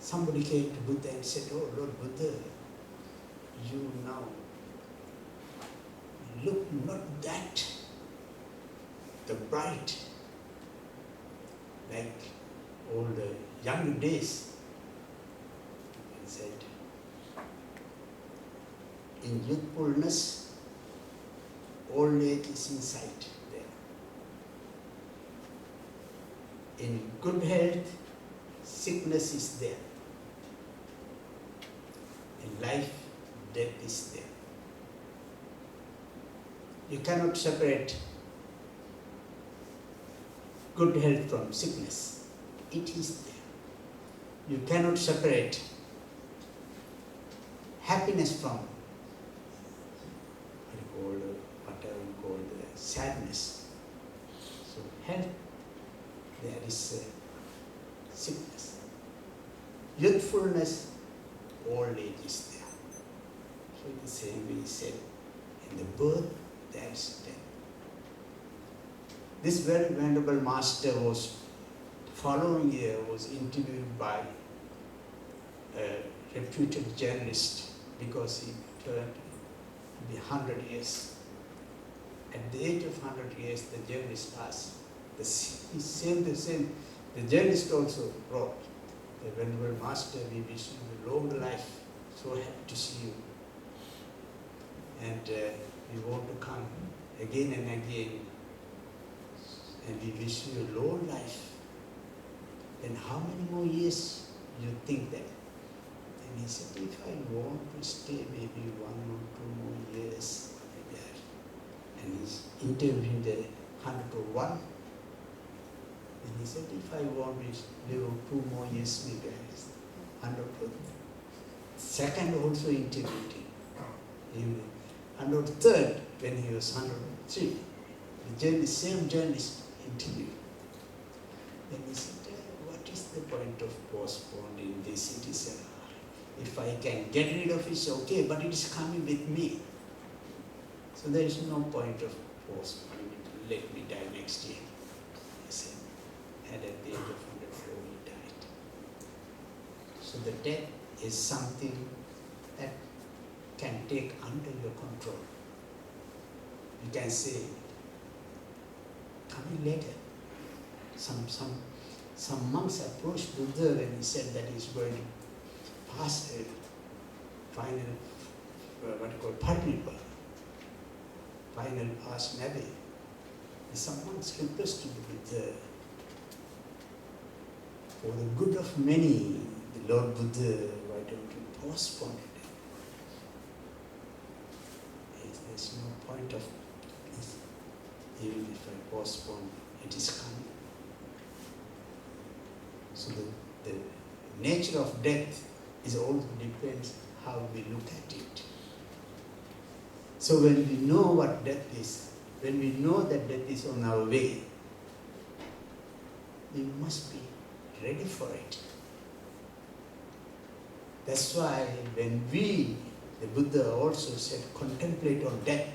somebody came to Buddha and said, "Oh Lord Buddha, you now look not that the bright like all the young days." He said, "In youthfulness, old age is in sight there. In good health, sickness is there. In life, death is there. You cannot separate good health from sickness. It is there. You cannot separate happiness from whatever you call the sadness. So health, there is sickness. Youthfulness, old age is there. So the same way he said, in the birth, there is death. This very venerable master was, following year, was interviewed by a reputed journalist because he turned to be 100 years. At the age of 100 years, the journalist asked, the same. The journalist also wrote, "The venerable master, we wish you a long life. So happy to see you. And we want to come again and again. And we wish you a long life. Then how many more years you think that?" And he said, "If I want to stay maybe 1 or 2 more years there." And he's interviewing the 101. And he said, "If I want to live 2 more years, maybe I was 102. Second also interviewed him. 103rd, when he was 103, the same journalist interviewed. Then he said, "What is the point of postponing this? It is, if I can get rid of it, it's okay, but it is coming with me. So there is no point of postponing it. Let me die next year." He said, and at the age of 104, he died. So the death is something that can take under your control. You can say, coming later. Some monks approached Buddha when he said that he's going to pass a final, parinirvana, final pass maybe. And some monks requested Buddha, for the good of many, the Lord Buddha, why don't you postpone it? There's no point of this. Even if I postpone, it is coming. So the nature of death is also depends how we look at it. So when we know what death is, when we know that death is on our way, we must be ready for it. That's why when the Buddha also said, contemplate on death,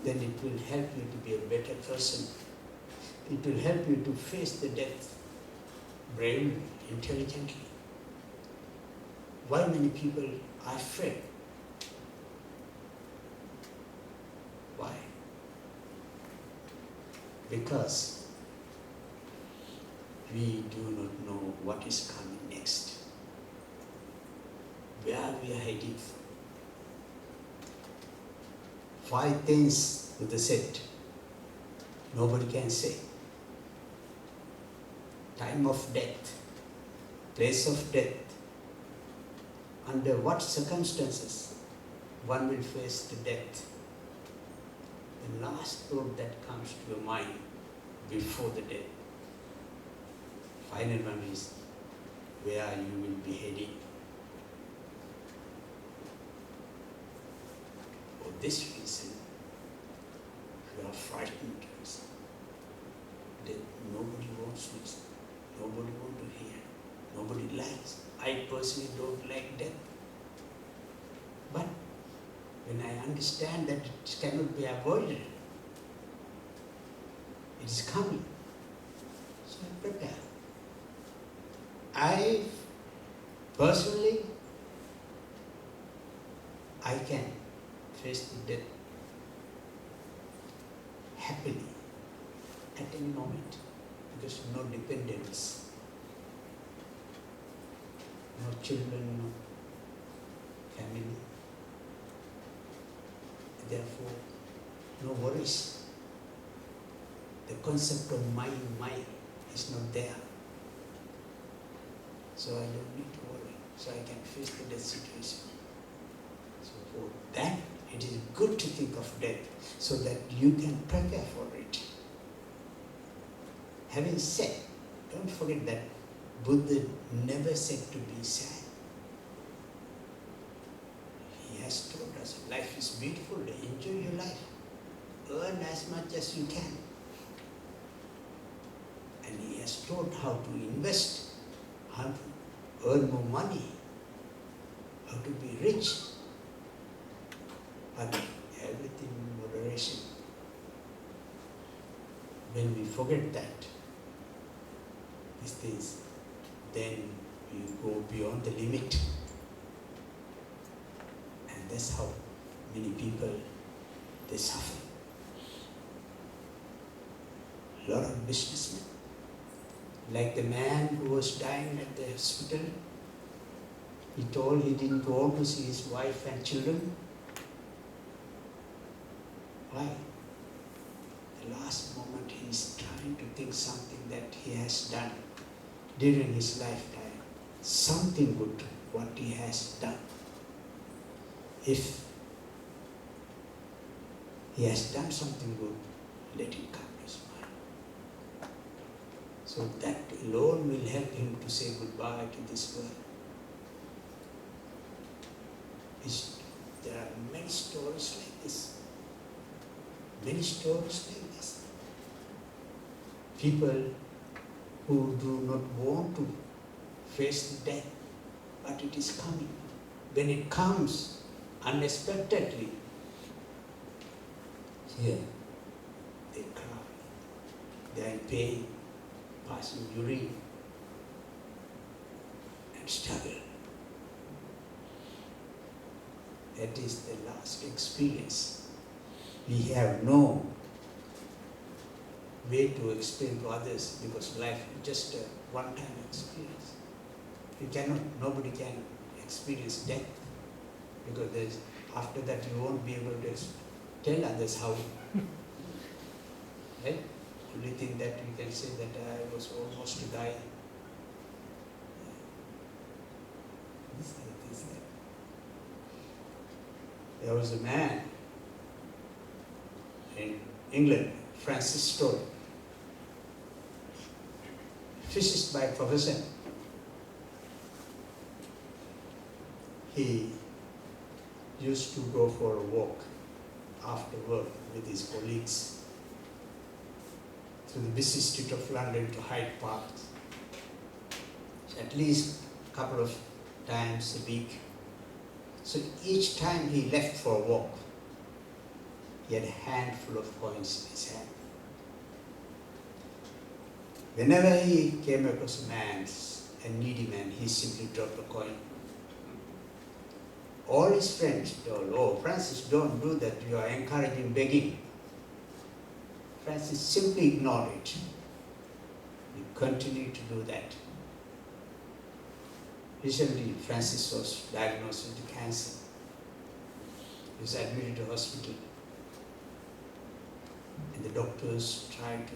then it will help you to be a better person. It will help you to face the death bravely, intelligently. Why many people are afraid? Why? Because we do not know what is coming next, where we are heading. 5 things Buddha said, nobody can say. Time of death, place of death, under what circumstances one will face the death. The last thought that comes to your mind before the death. Final one is where you will be heading. For this reason, you are frightened. That nobody wants to listen, nobody wants to hear, nobody likes. I personally don't like death. But when I understand that it cannot be avoided, it is coming, so I prepare. I personally, I can face the death happily at any moment because no dependents, no children, no family, therefore no worries. The concept of my is not there. So I don't need to worry. So I can face the death situation. So for that, it is good to think of death so that you can prepare for it. Having said, don't forget that Buddha never said to be sad. He has told us life is beautiful, enjoy your life. Earn as much as you can. And he has taught how to invest, how to earn more money, how to be rich, but everything in moderation. When we forget that, these things, then we go beyond the limit. And that's how many people, they suffer. A lot of businessmen, like the man who was dying at the hospital, he told he didn't want to see his wife and children. Why? The last moment he is trying to think something that he has done during his lifetime. Something good, what he has done. If he has done something good, let it come to his mind. So that alone will help him to say goodbye to this world. There are many stories like this. Many stories like this. People who do not want to face the death, but it is coming. When it comes unexpectedly, here they cry. They are in pain, passing urine, and struggle. That is the last experience. We have no way to explain to others because life is just a one-time experience. You cannot, nobody can experience death because after that you won't be able to tell others how. Right? Only thing that you can say that I was almost to die. These are the things that. There was a man in England, Francis Stoll, physicist by profession. He used to go for a walk after work with his colleagues through the busy street of London to Hyde Park, at least a couple of times a week. So each time he left for a walk, he had a handful of coins in his hand. Whenever he came across a needy man, he simply dropped a coin. All his friends told, "Oh, Francis, don't do that, you are encouraging begging." Francis simply ignored it. He continued to do that. Recently, Francis was diagnosed with cancer. He was admitted to hospital. And the doctors tried to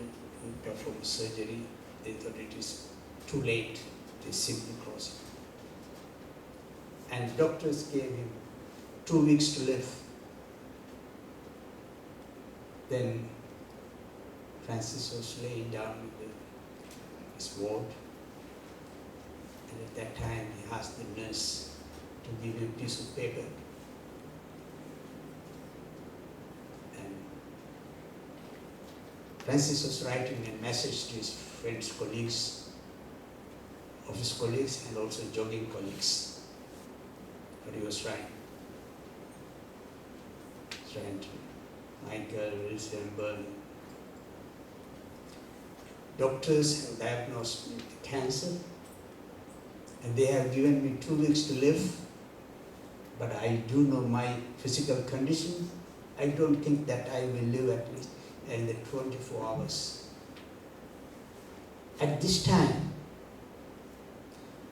perform surgery. They thought it is too late. They simply closed it. And doctors gave him 2 weeks to live. Then Francis was laying down in his ward. And at that time, he asked the nurse to give him a piece of paper. And Francis was writing a message to his friends, colleagues, office colleagues, and also jogging colleagues. But he was trying to Michael, Wilson, Byrne. Doctors have diagnosed with cancer. And they have given me 2 weeks to live, but I do know my physical condition. I don't think that I will live at least in the 24 hours. At this time,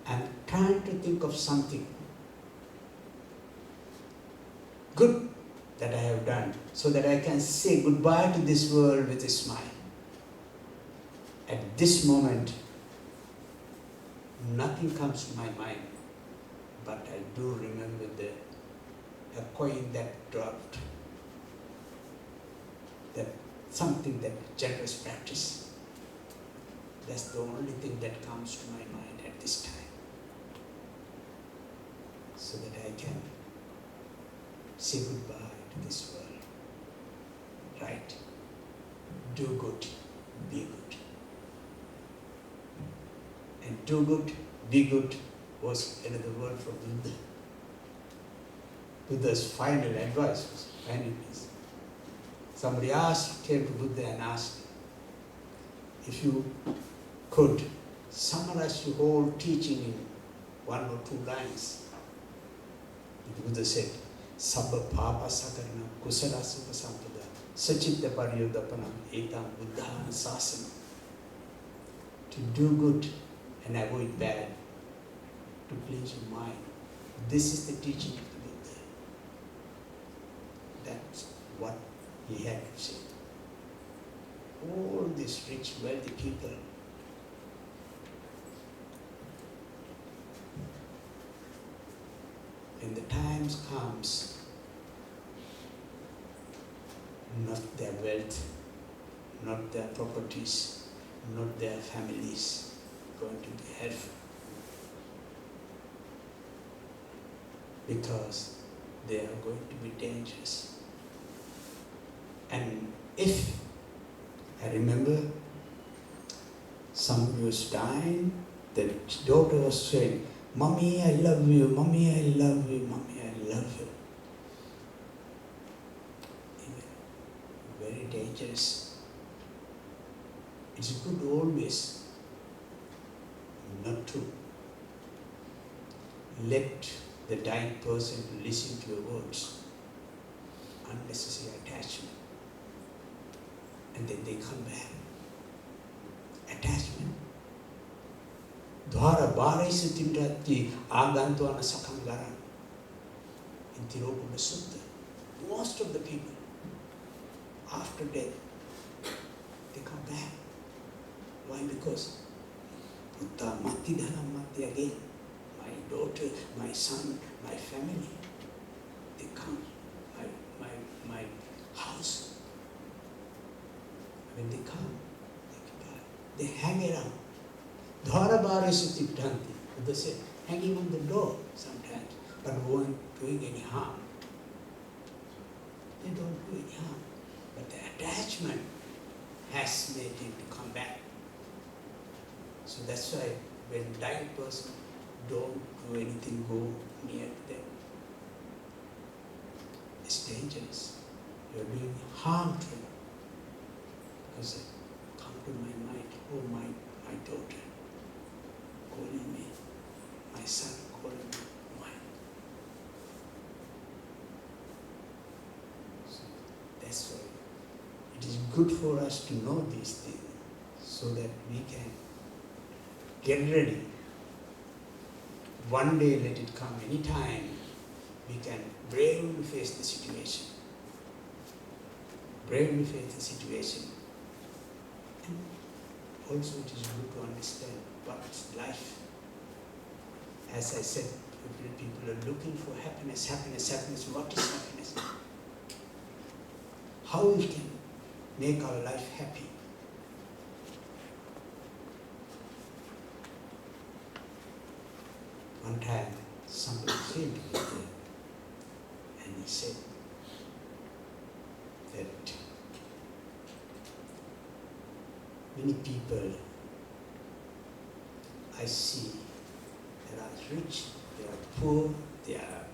I'm trying to think of something good that I have done so that I can say goodbye to this world with a smile. At this moment, nothing comes to my mind, but I do remember a coin that dropped, that something that generous practice. That's the only thing that comes to my mind at this time, so that I can say goodbye to this world. Right? Do good, be good. And do good, be good was another word from Buddha. Buddha's final advice was final piece. Somebody came to Buddha and asked, if you could summarize your whole teaching in 1 or 2 lines. The Buddha said, Sabba papa sakarana kusala sukha sampada sachitta pariyodapana etam buddhana sasana. To do good and avoid bad, to please your mind. This is the teaching of the Buddha. That's what he had to say. All these rich, wealthy people, when the times comes, not their wealth, not their properties, not their families going to be helpful, because they are going to be dangerous. And if I remember somebody was dying, the daughter was saying, Mommy, I love you, Mommy, I love you, Mommy, I love you. Very dangerous. It's good always not to let the dying person listen to your words. Unnecessary attachment. And then they come back. Attachment. Dwara baraisa timrati agantwana sakangaran. In Tirupada Sutta, most of the people, after death, they come back. Why? Because Putta mati dhanam mati again. My daughter, my son, my family, they come. My house. When they come, they hang around. Dhara bharasati bhranti. Buddha said, hanging on the door sometimes, but won't doing any harm. They don't do any harm. But the attachment has made him to come back. So that's why when dying person, don't do anything, go near them. It's dangerous. You're doing harm to them. Because they come to my mind, oh my daughter calling me, my son calling me, why? So that's why it is good for us to know these things so that we can get ready. One day let it come anytime, we can bravely face the situation. Bravely face the situation. And also it is good to understand what is life. As I said, people are looking for happiness, happiness, happiness. What is happiness? How we can make our life happy? One time, somebody came to me there, and he said that many people I see, they are rich, they are poor, they are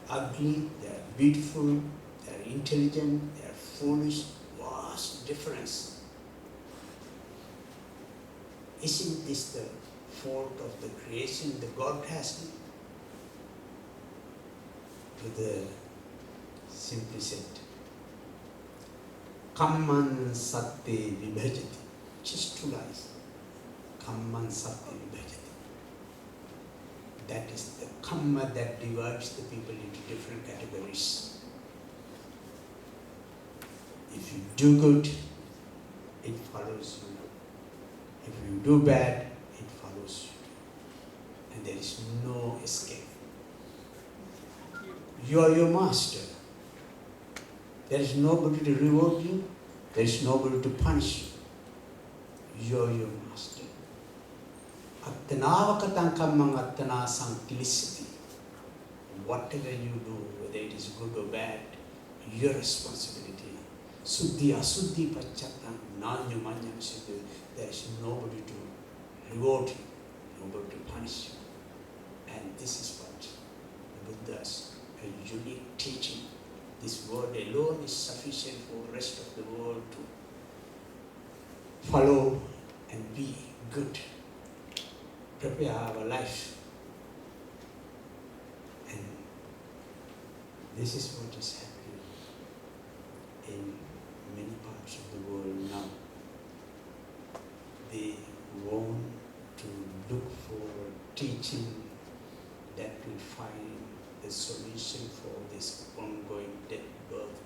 ugly, they are beautiful, they are intelligent, they are foolish, vast difference. Isn't this the fault of the creation the God has with the simply said, Kamman Satte Vibhajati, just two lines. Kamman Satte Vibhajati. That is the kamma that divides the people into different categories. If you do good, it follows you. If you do bad, it follows you. And there is no escape. You are your master. There is nobody to reward you. There is nobody to punish you. You are your master. Attanavakatan kammang attana sankilisati. Whatever you do, whether it is good or bad, your responsibility. Suddhi asuddhi pachattam nanyu manyam siddhi. There is nobody to reward you, nobody to punish you. And this is what the Buddha's a unique teaching. This word alone is sufficient for the rest of the world to follow and be good. Prepare our life. And this is what is happening in many parts of the world now. They want to look for teaching that will find the solution for this ongoing death, birth.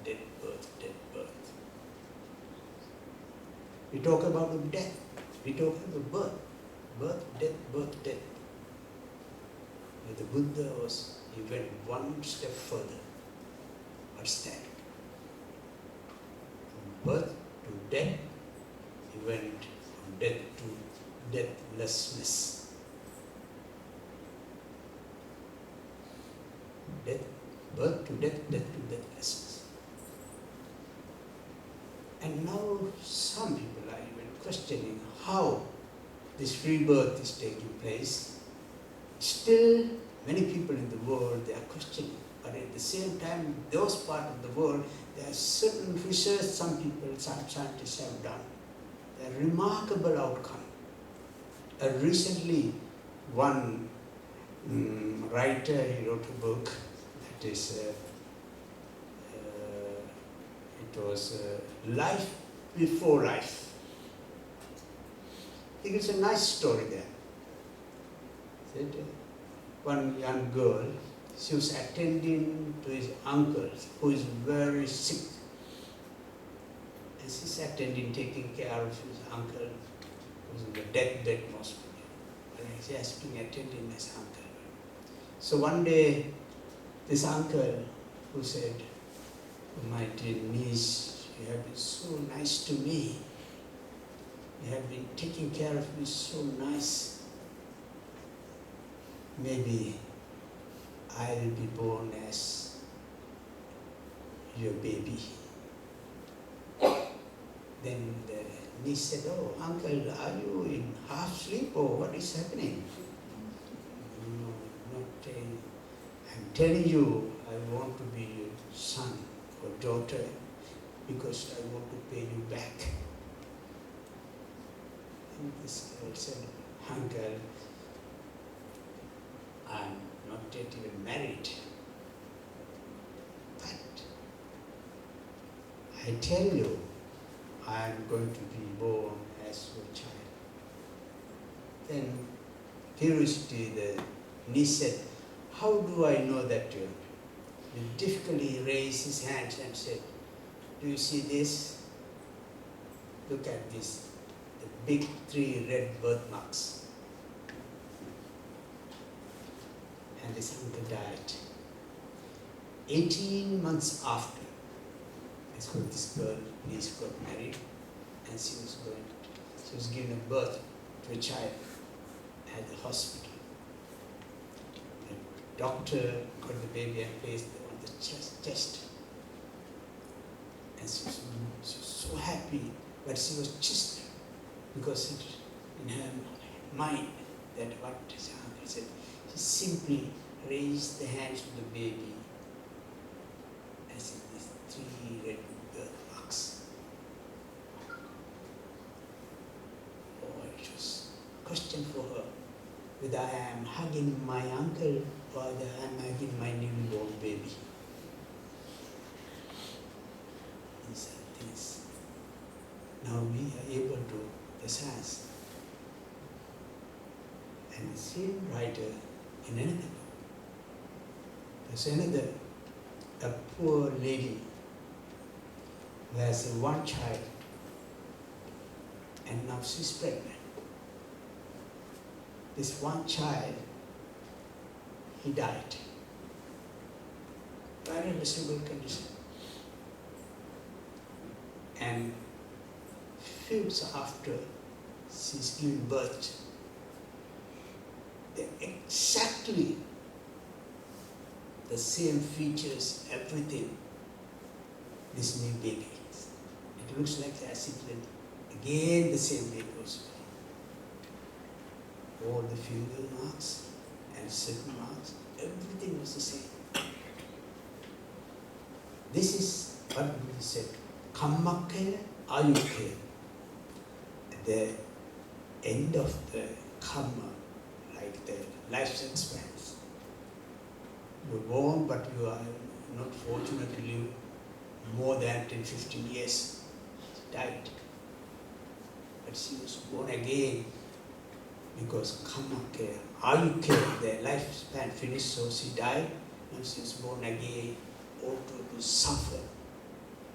We talk about the death, we talk about birth, death. But the Buddha he went one step further. What's that? From birth to death, he went from death to deathlessness. Death, birth to death, death to deathlessness. And now some people are even questioning how this rebirth is taking place. Still, many people in the world, they are questioning. But at the same time, those parts of the world, there are certain research some people, some scientists have done. A remarkable outcome. Recently, one writer, he wrote a book that is, it was Life Before Life. I think it's a nice story there. Said, one young girl, she was attending to his uncle who is very sick. And she's attending, taking care of his uncle who's in the deathbed most probably. She has been attending his uncle. So one day, this uncle who said, my dear niece, you have been so nice to me. You have been taking care of me so nice. Maybe I'll be born as your baby. Then the niece said, oh, uncle, are you in half sleep or what is happening? No, not telling. I'm telling you, I want to be your son or daughter because I want to pay you back. And this girl said, uncle, I'm not yet even married. But I tell you, I'm going to be born as your child. Then, curiosity, the niece said, how do I know that you? He difficultly raised his hands and said, do you see this? Look at this, the big 3 red birthmarks. And this uncle died. 18 months after, this girl, niece got married, and she was given birth to a child at the hospital. The doctor got the baby and placed it on the chest. And she was so happy, but she was just, because it, in her mind, that what his uncle said, she simply raised the hands of the baby and said, these 3 red birthmarks. Oh, it was a question for her. whether I am hugging my uncle or whether I am hugging my newborn baby. These are things. Now we are able to assess. And the same writer in another book. There's another, a poor lady who has one child and now she's pregnant. This one child, he died. Very miserable condition. And few weeks after she's giving birth, they're exactly the same features, everything, this new baby. It looks like as if again the same baby was born. All the finger marks and certain marks, everything was the same. This is what we said, kammakkaya ayukkaya. At the end of the karma, like the lifespan. You were born, but you are not fortunate to live more than 10, 15 years. She died. But she was born again because kammakkaya, ayukkaya, the lifespan finished, so she died. Now she was born again, also to suffer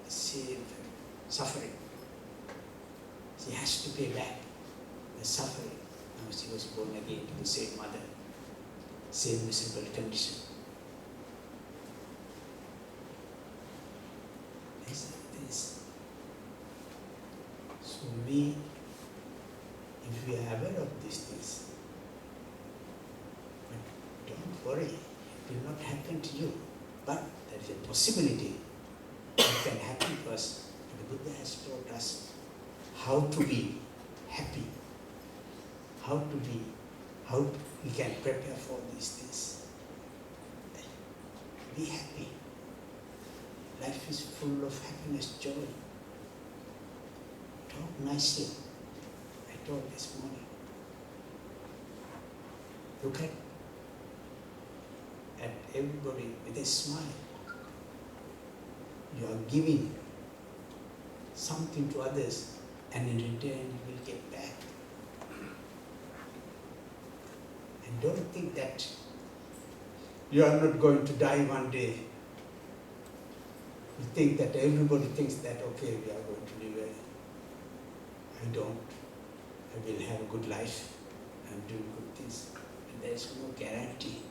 the same suffering. She has to pay back the suffering. Now she was born again to the same mother, same miserable condition. This. So we, if we are aware of these things, but don't worry, it will not happen to you. But there is a possibility it can happen to us. The Buddha has taught us how to be happy, how we can prepare for these things. Be happy. Life is full of happiness, joy. Talk nicely. I told this morning. Look at everybody with a smile. You are giving something to others, and in return you will get back. And don't think that you are not going to die one day. You think that everybody thinks that, okay, we are going to live I don't. I will have a good life. I'm doing good things. And there is no guarantee.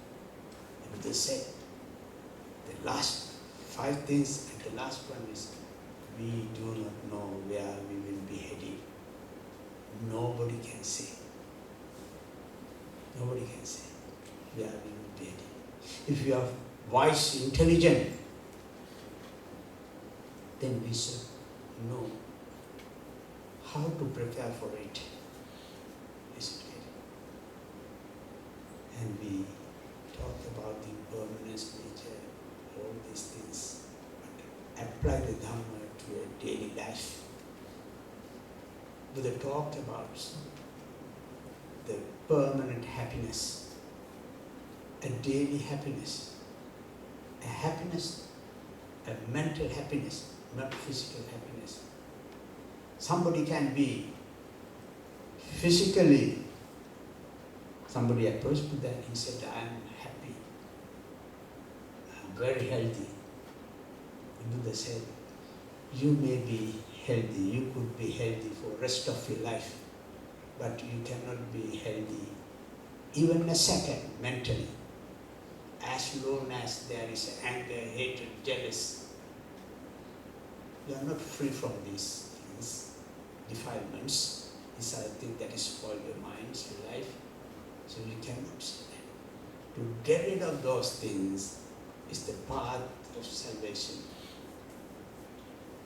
And they said, the last 5 things, and the last one is, we do not know where we will be heading. Nobody can say. Nobody can say where we will be heading. If you are wise, intelligent, then we should know how to prepare for it. Isn't it? And we talked about the impermanence nature, all these things, but apply the Dhamma to a daily life. Buddha talked about the permanent happiness, a daily happiness, a happiness, a mental happiness, not physical happiness. Somebody can be physically, somebody approached Buddha and he said, I am happy, I am very healthy. And Buddha said, you may be healthy, you could be healthy for the rest of your life, but you cannot be healthy even a second mentally. As long as there is anger, hatred, jealous, you are not free from these things, defilements. These are things that spoil your minds, your life. So you cannot say that. To get rid of those things is the path of salvation.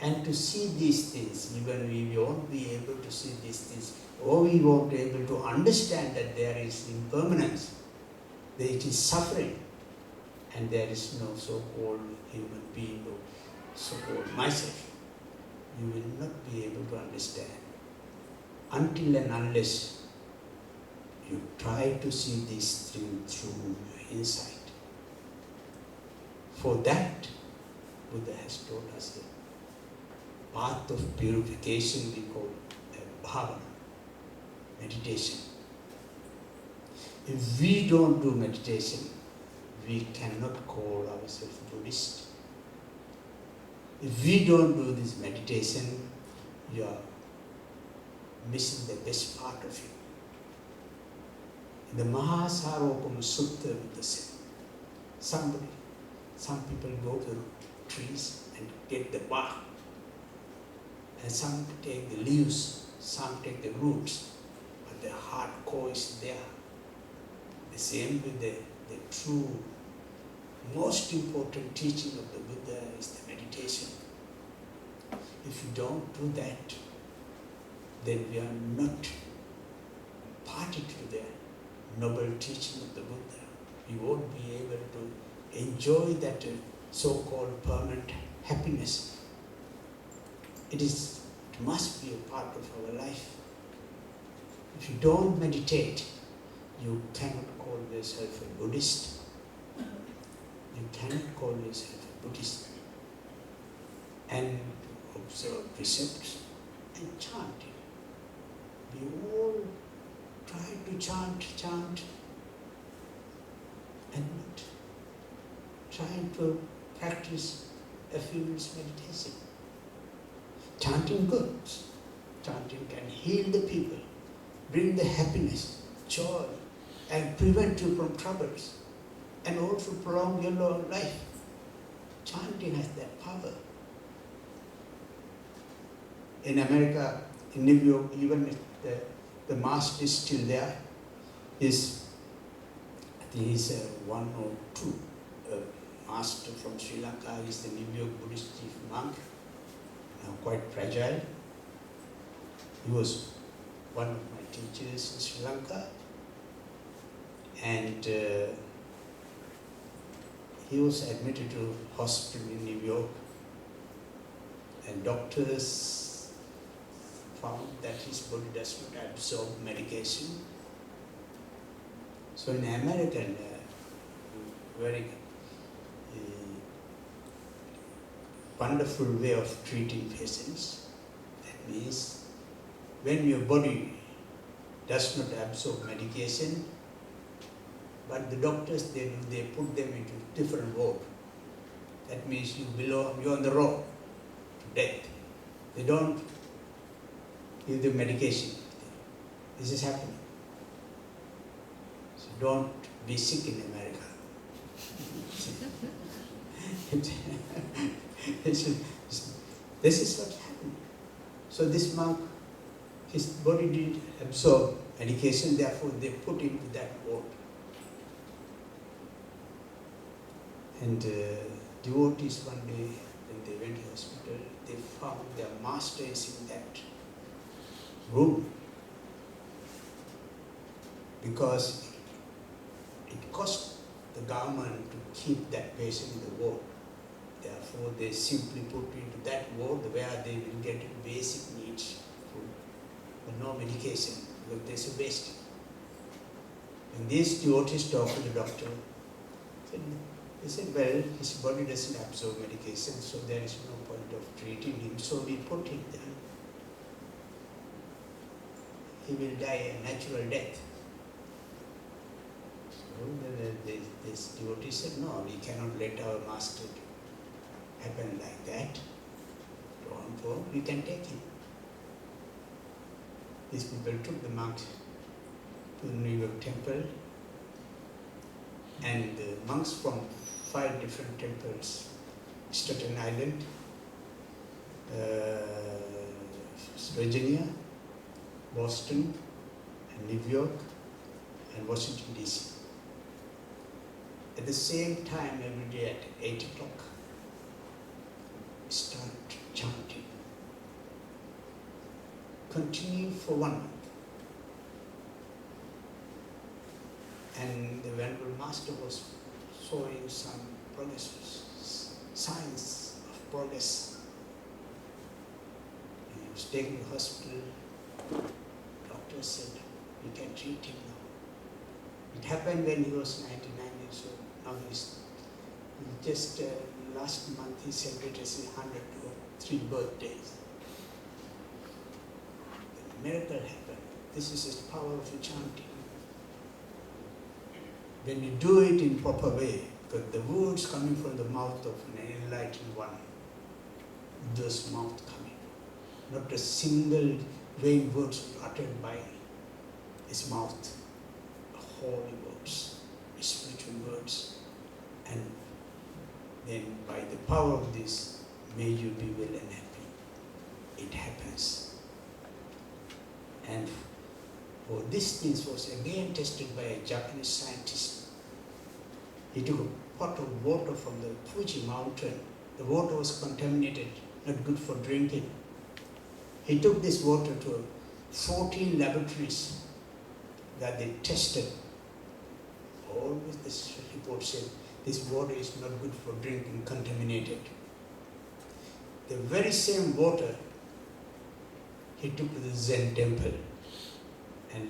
And to see these things, even we won't be able to see these things, or we won't be able to understand that there is impermanence, that it is suffering, and there is no so-called human being or so-called myself. You will not be able to understand until and unless You try to see this thing through insight. For that, Buddha has taught us a path of purification we call bhavana, meditation. If we don't do meditation, we cannot call ourselves Buddhist. If we don't do this meditation, you are missing the best part of it. In the Mahasarvapama Sutta, Buddha said, some people go to trees and get the bark, and some take the leaves, some take the roots, but the hard core is there. The same with the true, most important teaching of the Buddha is the meditation. If you don't do that, then we are not party to the noble teaching of the Buddha. We won't be able to enjoy that so-called permanent happiness. It must be a part of our life. If you don't meditate, you cannot call yourself a Buddhist. You cannot call yourself a Buddhist. And observe precepts and chant it. We all try to chant, and not trying to practice a few minutes meditation. Chanting good. Chanting can heal the people, bring the happiness, joy, and prevent you from troubles, and also prolong your life. Chanting has that power. In America, in New York, even if the master is still there, I think he's one or two master from Sri Lanka. He's the New York Buddhist chief monk, now quite fragile. He was one of my teachers in Sri Lanka, and he was admitted to hospital in New York, and doctors found that his body does not absorb medication. So in American, very wonderful way of treating patients, that means when your body does not absorb medication, but the doctors, they put them into different ward. That means you're on the road to death. They don't give the medication. This is happening. So don't be sick in America. This is what's happening. So this monk, his body didn't absorb medication, therefore they put him to that ward. And devotees one day, when they went to hospital, they found their master is in that room, because it cost the government to keep that patient in the ward. Therefore, they simply put into that ward where they will get basic needs, food, but no medication, because there's a waste. When these devotees talked to the doctor, they said, well, his body doesn't absorb medication, so there is no point of treating him, so we put him there. He will die a natural death. So this devotee said, no, we cannot let our master happen like that. We can take him. These people took the monk to the New York temple, and the monks from 5 different temples, Staten Island, Virginia, Boston, and New York, and Washington, D.C. At the same time, every day at 8 o'clock, start chanting. Continue for 1 month. And the Venerable Master was showing some progress, signs of progress. He was taken to the hospital. Doctor said, we can treat him now. It happened when he was 99 years old. Now he's just last month he celebrated his 103 birthdays. The miracle happened. This is the power of the chanting. When you do it in proper way, because the words coming from the mouth of an enlightened one, those mouth coming, not a single vain words uttered by his mouth, holy words, spiritual words, and then by the power of this, may you be well and happy. It happens. And for this thing was again tested by a Japanese scientist. He took a pot of water from the Fuji mountain. The water was contaminated, not good for drinking. He took this water to 14 laboratories that they tested. Always this report said, this water is not good for drinking, contaminated. The very same water he took to the Zen temple and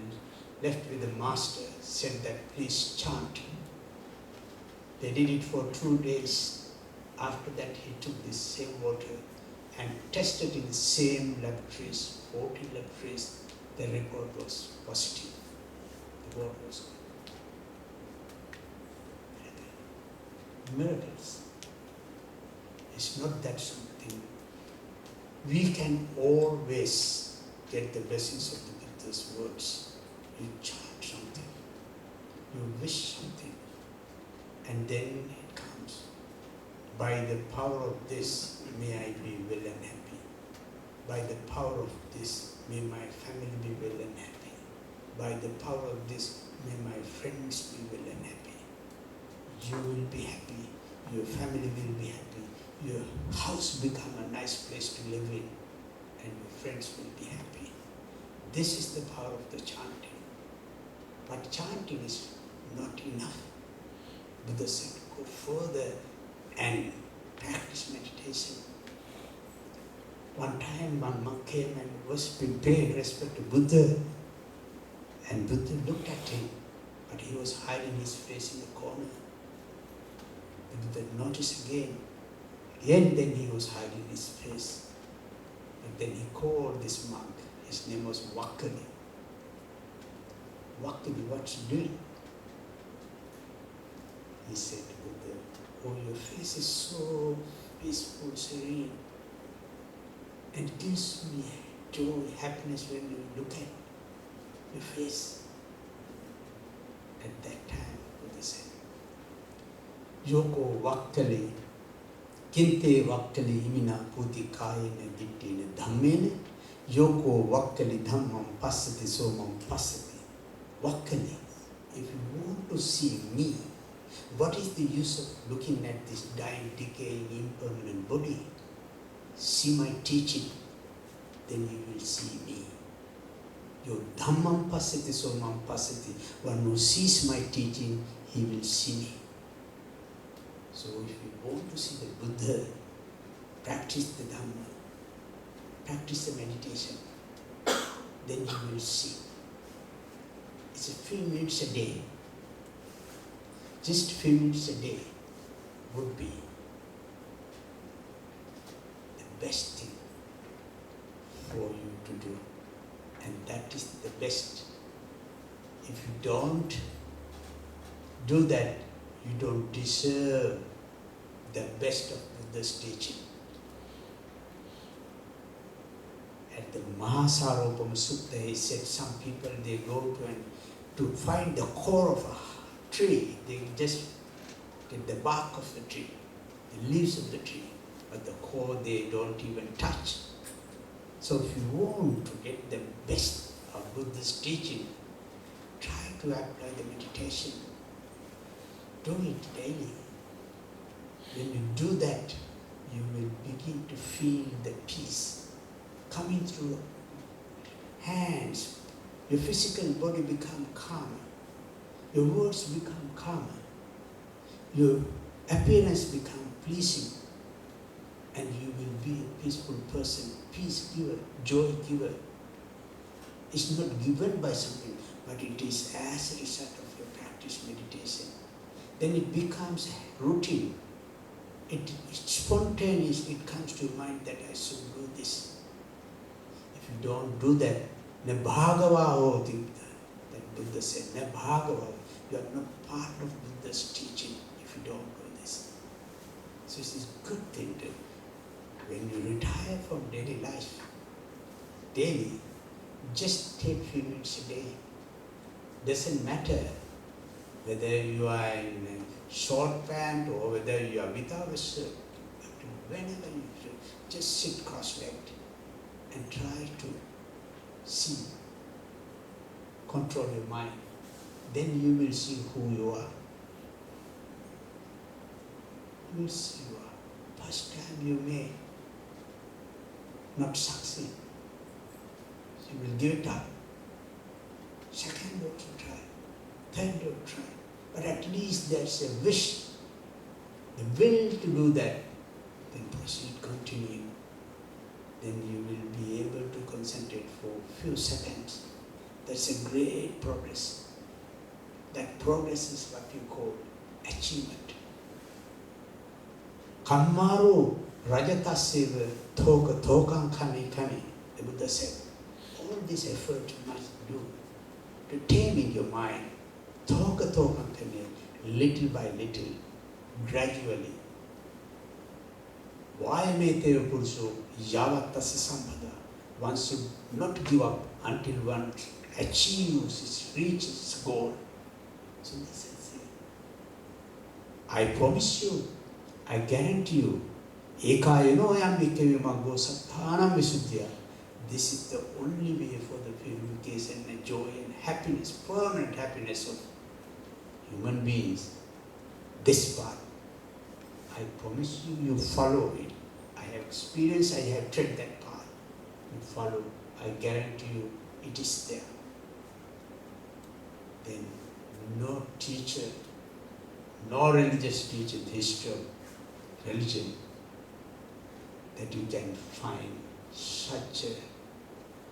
left with the master, said that please chant. They did it for 2 days. After that he took this same water and tested in the same laboratories, 40 laboratories. The report was positive. The water was good. Miracles. It's not that something. We can always get the blessings of the Buddha's words. You chant something, you wish something, and then it comes. By the power of this, may I be well and happy. By the power of this, may my family be well and happy. By the power of this, may my friends be well and happy. You will be happy, your family will be happy, your house become a nice place to live in, and your friends will be happy. This is the power of the chanting. But chanting is not enough. Buddha said, go further and practice meditation. One time one monk came and was paying respect to Buddha, and Buddha looked at him, but he was hiding his face in the corner. The Buddha noticed again, then he was hiding his face. But then he called this monk, his name was Vakali. Vakali, what's you doing? He said, Buddha, oh, your face is so peaceful, serene, and it gives me joy, happiness when you look at your face. At that time, Buddha said, Yoko Vakali, Kinte Vakali imina puti kayena dittina dhammene, Yoko Vakali dhammam passati somam passati. Vakali, if you want to see me, what is the use of looking at this dying, decaying, impermanent body? See my teaching, then you will see me. Your dhammam passati somam passati. One who sees my teaching, he will see me. So if you want to see the Buddha, practice the Dhamma, practice the meditation, then you will see. It's a few minutes a day. Just a few minutes a day would be the best thing for you to do. And that is the best. If you don't do that, you don't deserve the best of Buddha's teaching. At the Mahasaropama Sutta, he said some people, they go to find the core of a tree. They just get the bark of the tree, the leaves of the tree, but the core they don't even touch. So if you want to get the best of Buddha's teaching, try to apply the meditation. Do it daily. When you do that, you will begin to feel the peace coming through hands. Your physical body become calmer. Your words become calmer. Your appearance become pleasing. And you will be a peaceful person, peace giver, joy giver. It's not given by something, but it is as a result of your practice. practice meditation, then it becomes routine. It's spontaneous, it comes to mind that I should do this. If you don't do that, na bhagava hoti, that Buddha said, na bhagava, you are not part of Buddha's teaching if you don't do this. So it's a good thing to, when you retire from daily life, daily, just take few minutes a day. Doesn't matter whether you are in a short pant or whether you are without a shirt. Whenever you should, just sit cross-legged and try to see, control your mind. Then you will see who you are. You will see you are. First time you may not succeed. So you will give it up. Second, don't try. Third, don't try. But at least there's a wish, the will to do that. Then proceed, continue. Then you will be able to concentrate for a few seconds. That's a great progress. That progress is what you call achievement. Kammaru rajataseva thoka thokam kami kami. The Buddha said, all this effort you must do to tame in your mind, thoka thokam kami, little by little, gradually. Vayamete purusho yavattasya sampada. One should not give up until one achieves, reaches its goal. So this is it. I promise you, I guarantee you, ekayano ayam bhikkhave maggo satthanam visuddhya. This is the only way for the purification and joy and happiness, permanent happiness of human beings. This path, I promise you, you follow it. I have experienced, I have tread that path. You follow, I guarantee you, it is there. Then no teacher, no religious teacher in the history of religion that you can find such a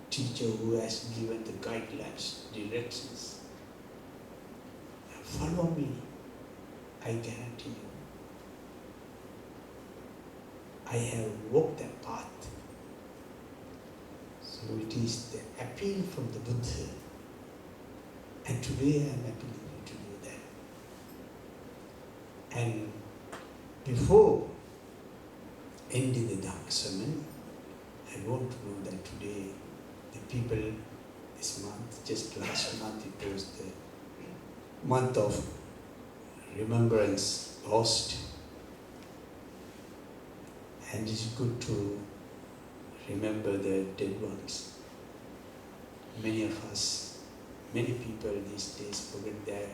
teacher who has given the guidelines, directions. Follow me, I guarantee you. I have walked that path. So it is the appeal from the Buddha. And today I am appealing you to do that. And before ending the Dhamma sermon, I want to know that today the people this month, just last month it was the month of remembrance lost. And it's good to remember the dead ones. Many of us, many people these days forget their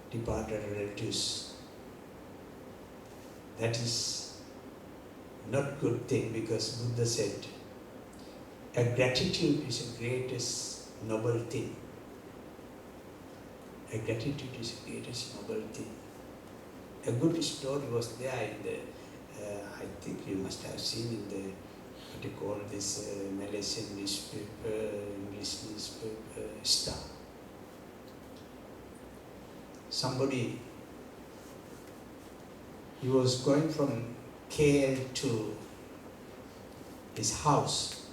departed relatives. That is not good thing, because Buddha said, a gratitude is the greatest noble thing. A gratitude is the greatest noble thing. A good story was there in the, I think you must have seen in the, what you call this Malaysian newspaper, English newspaper, Star. Somebody, he was going from KL to his house,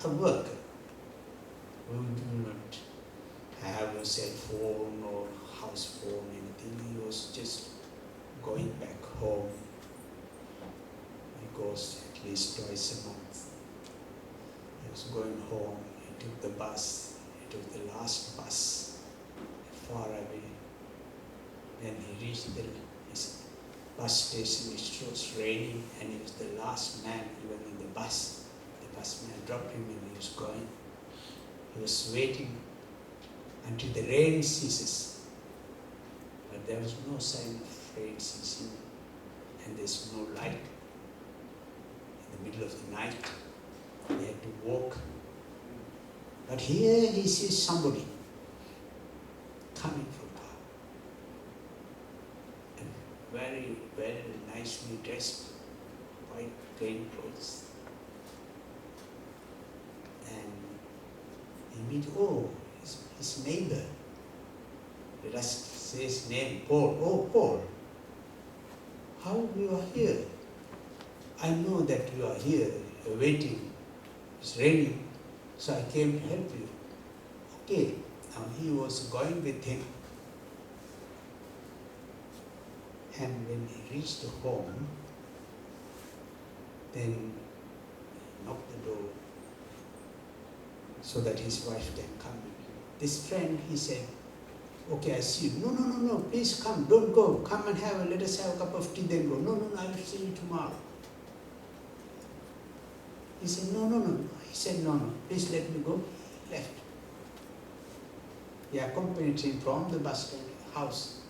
a worker who do not have a cell phone or house phone, anything. He was just going back home. He goes at least twice a month. He was going home. He took the bus. He took the last bus far away. Then he reached his bus station. It was raining, and he was the last man even in the bus. The busman dropped him and he was going. He was waiting until the rain ceases. But there was no sign of rain ceasing, and there's no light. In the middle of the night, he had to walk. But here he sees somebody coming from far, and very, very nicely dressed, white plain clothes. And he meets, his neighbor. Let us says name, Paul. Oh, Paul, how you are here? I know that you are here, you're waiting. It's raining, so I came to help you. Okay, now he was going with him. And when he reached home, then he knocked the door so that his wife can come. This friend, he said, okay, I see you. No, please come, don't go. Come and let us have a cup of tea, then go. No, I will see you tomorrow. He said, no. He said, no, please let me go. He left. He accompanied him from the bus stand house.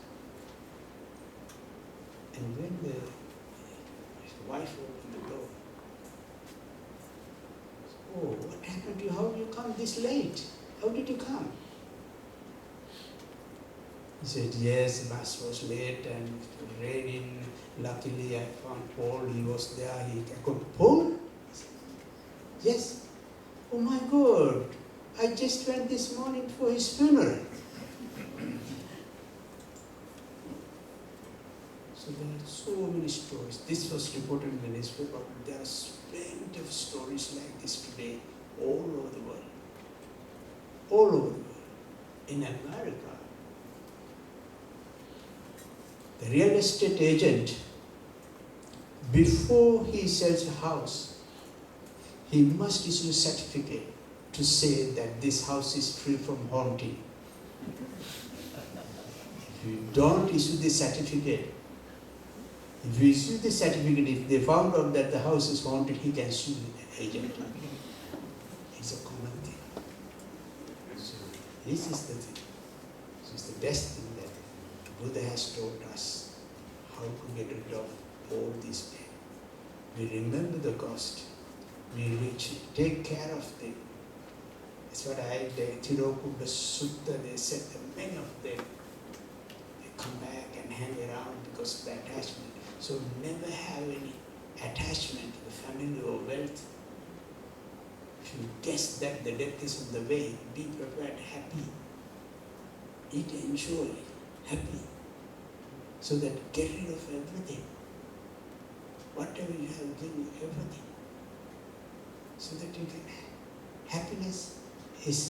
And when his wife opened the door, oh, what happened to you? How did you come this late? How did you come? He said, yes, the bus was late and it was raining. Luckily, I found Paul. He was there. He called, Paul? Yes. Oh my God. I just went this morning for his funeral. So there are so many stories. This was reported in the newspaper, but there are plenty of stories like this today all over the world. All over the world. In America, the real estate agent, before he sells a house, he must issue a certificate to say that this house is free from haunting. If you don't issue the certificate, if they found out that the house is haunted, he can sue the agent. It's a common thing. So this is the thing. This is the best thing that Buddha has taught us, how to get rid of all these pain. We remember the cost. We take care of them. That's what the Thirokuta Sutta, they said that many of them, they come back and hang around because of the attachment. So never have any attachment to the family or wealth. If you guess that the death is on the way, be prepared, happy. Eat, enjoy, happy. So that get rid of everything. Whatever you have, give everything. So that you can, happiness is